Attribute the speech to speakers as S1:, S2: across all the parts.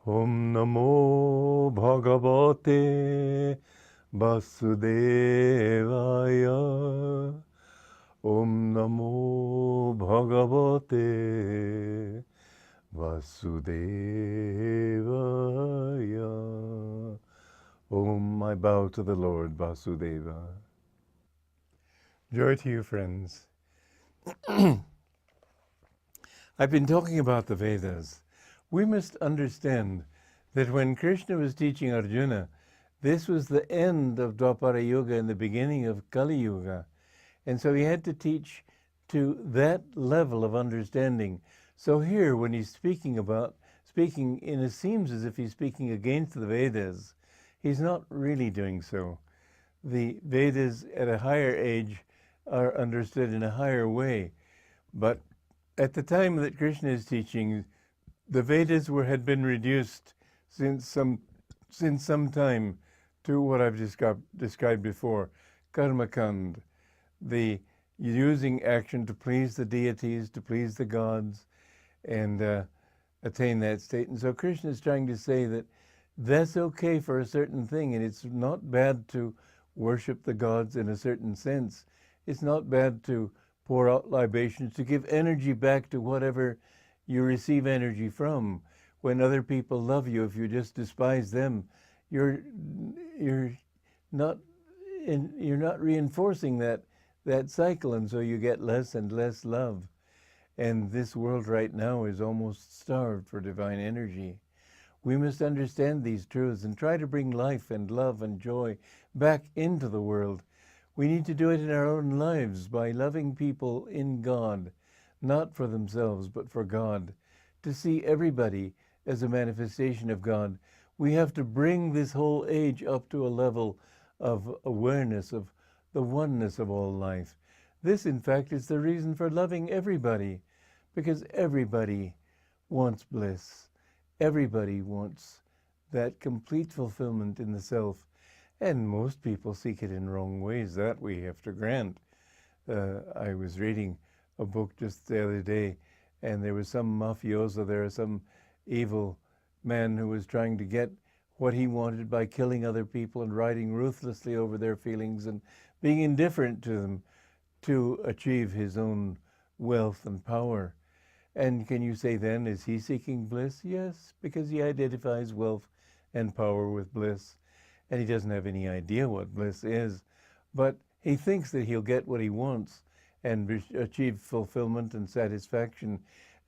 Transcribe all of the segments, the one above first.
S1: Om Namo Bhagavate Vasudevaya. Om Namo Bhagavate Vasudevaya. Om, I bow to the Lord Vasudeva. Joy to you, friends. I've been talking about the Vedas. We must understand that when Krishna was teaching Arjuna, this was the end of Dwapara Yuga and the beginning of Kali Yuga. And so he had to teach to that level of understanding. So here, when he's speaking, and it seems as if he's speaking against the Vedas, he's not really doing so. The Vedas at a higher age are understood in a higher way. But at the time that Krishna is teaching, the Vedas had been reduced since some time to what I've described before, karma kand, the using action to please the deities, to please the gods, and attain that state. And so Krishna is trying to say that that's okay for a certain thing, and it's not bad to worship the gods in a certain sense. It's not bad to pour out libations, to give energy back to whatever you receive energy from. When other people love you, if you just despise them, you're not reinforcing that cycle, and so you get less and less love. And this world right now is almost starved for divine energy. We must understand these truths and try to bring life and love and joy back into the world. We need to do it in our own lives by loving people in God, not for themselves, but for God. To see everybody as a manifestation of God, we have to bring this whole age up to a level of awareness of the oneness of all life. This, in fact, is the reason for loving everybody, because everybody wants bliss. Everybody wants that complete fulfillment in the self, and most people seek it in wrong ways. That we have to grant. I was reading a book just the other day, and there was some mafioso there, some evil man who was trying to get what he wanted by killing other people and riding ruthlessly over their feelings and being indifferent to them to achieve his own wealth and power. And can you say then, is he seeking bliss? Yes, because he identifies wealth and power with bliss, and he doesn't have any idea what bliss is, but he thinks that he'll get what he wants and achieve fulfillment and satisfaction.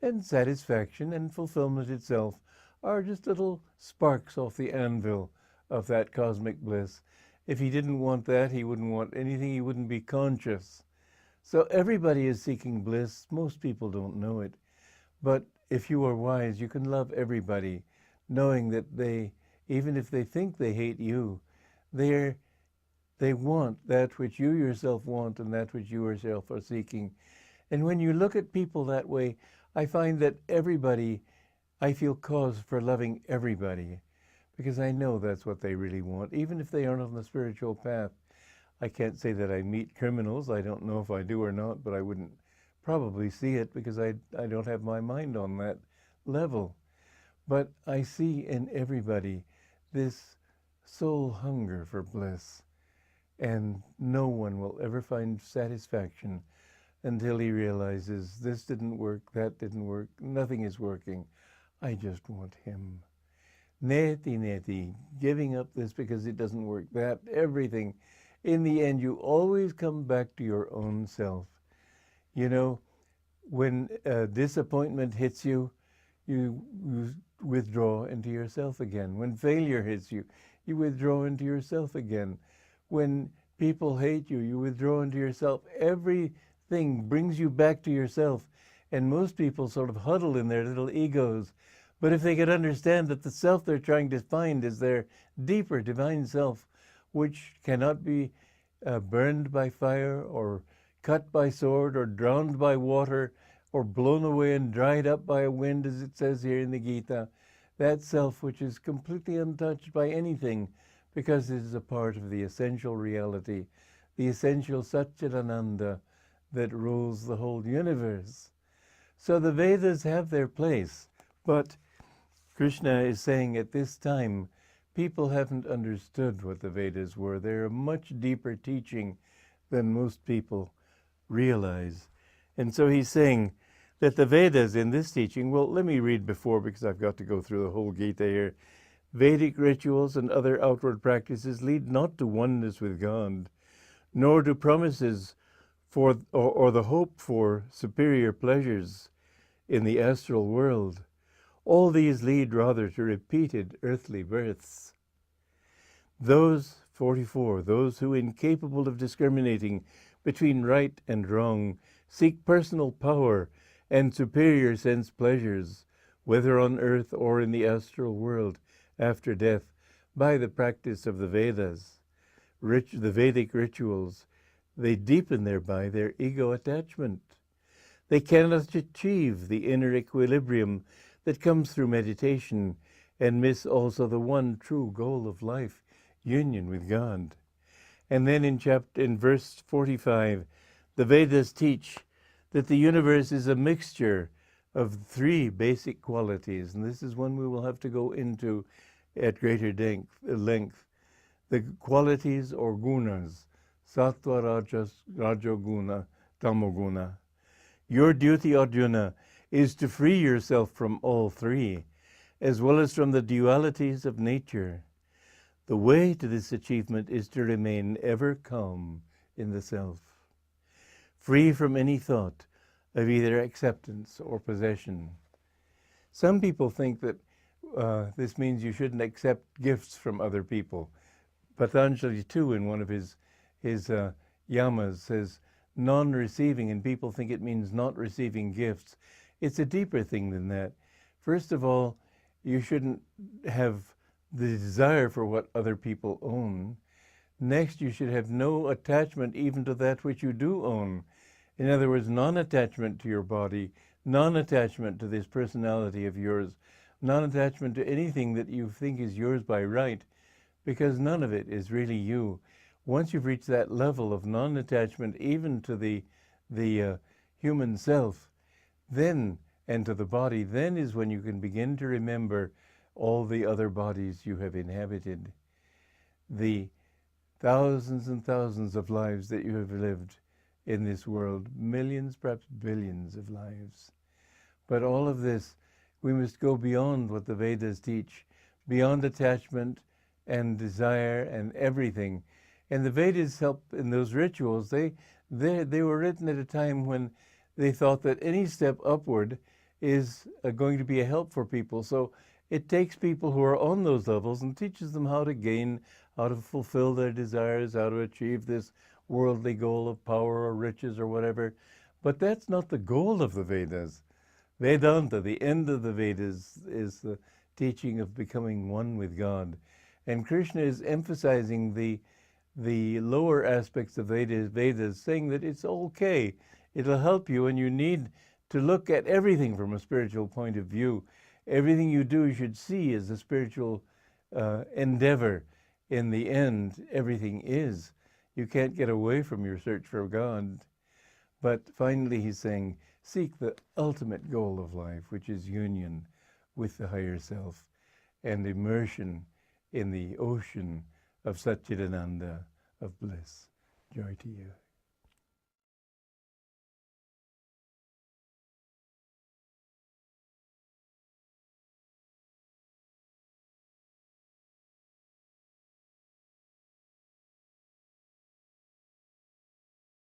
S1: And satisfaction and fulfillment itself are just little sparks off the anvil of that cosmic bliss. If he didn't want that, he wouldn't want anything, he wouldn't be conscious. So everybody is seeking bliss. Most people don't know it. But if you are wise, you can love everybody, knowing that they, even if they think they hate you, they want that which you yourself want and that which you yourself are seeking. And when you look at people that way, I find that I feel cause for loving everybody, because I know that's what they really want, even if they aren't on the spiritual path. I can't say that I meet criminals. I don't know if I do or not, but I wouldn't probably see it because I don't have my mind on that level. But I see in everybody this soul hunger for bliss. And no one will ever find satisfaction until he realizes this didn't work, that didn't work, nothing is working. I just want him. Neti, giving up this because it doesn't work, that, everything. In the end, you always come back to your own self. You know, when disappointment hits you, you withdraw into yourself again. When failure hits you, you withdraw into yourself again. When people hate you, you withdraw into yourself. Everything brings you back to yourself. And most people sort of huddle in their little egos. But if they could understand that the self they're trying to find is their deeper divine self, which cannot be burned by fire or cut by sword or drowned by water or blown away and dried up by a wind, as it says here in the Gita, that self which is completely untouched by anything, because it is a part of the essential reality, the essential Satchidananda that rules the whole universe. So the Vedas have their place, but Krishna is saying at this time, people haven't understood what the Vedas were. They're a much deeper teaching than most people realize. And so he's saying that the Vedas in this teaching, well, let me read before because I've got to go through the whole Gita here. Vedic rituals and other outward practices lead not to oneness with God, nor to promises for or the hope for superior pleasures in the astral world. All these lead rather to repeated earthly births. Those, 44, those who, incapable of discriminating between right and wrong, seek personal power and superior sense pleasures, whether on earth or in the astral world after death, by the practice of the Vedas, the Vedic rituals, they deepen thereby their ego attachment. They cannot achieve the inner equilibrium that comes through meditation and miss also the one true goal of life, union with God. And then in verse 45, the Vedas teach that the universe is a mixture of three basic qualities, and this is one we will have to go into at greater length. The qualities or gunas, sattva, rajas, rajoguna, tamoguna. Your duty, Arjuna, is to free yourself from all three, as well as from the dualities of nature. The way to this achievement is to remain ever calm in the self, free from any thought of either acceptance or possession. Some people think that this means you shouldn't accept gifts from other people. Patanjali too, in one of his yamas, says non-receiving, and people think it means not receiving gifts. It's a deeper thing than that. First of all, you shouldn't have the desire for what other people own. Next, you should have no attachment even to that which you do own. In other words, non-attachment to your body, non-attachment to this personality of yours, non-attachment to anything that you think is yours by right, because none of it is really you. Once you've reached that level of non-attachment even to the human self, then, and to the body, then is when you can begin to remember all the other bodies you have inhabited, the thousands and thousands of lives that you have lived in this world, millions, perhaps billions of lives. But all of this, we must go beyond what the Vedas teach, beyond attachment and desire and everything. And the Vedas help in those rituals. They were written at a time when they thought that any step upward is going to be a help for people. So it takes people who are on those levels and teaches them how to gain, how to fulfill their desires, how to achieve this worldly goal of power or riches or whatever. But that's not the goal of the Vedas. Vedanta, the end of the Vedas, is the teaching of becoming one with God. And Krishna is emphasizing the lower aspects of Vedas, saying that it's okay. It'll help you, and you need to look at everything from a spiritual point of view. Everything you do, you should see as a spiritual endeavor. In the end, everything is. You can't get away from your search for God. But finally, he's saying, seek the ultimate goal of life, which is union with the higher self and immersion in the ocean of Satchidananda, of bliss. Joy to you.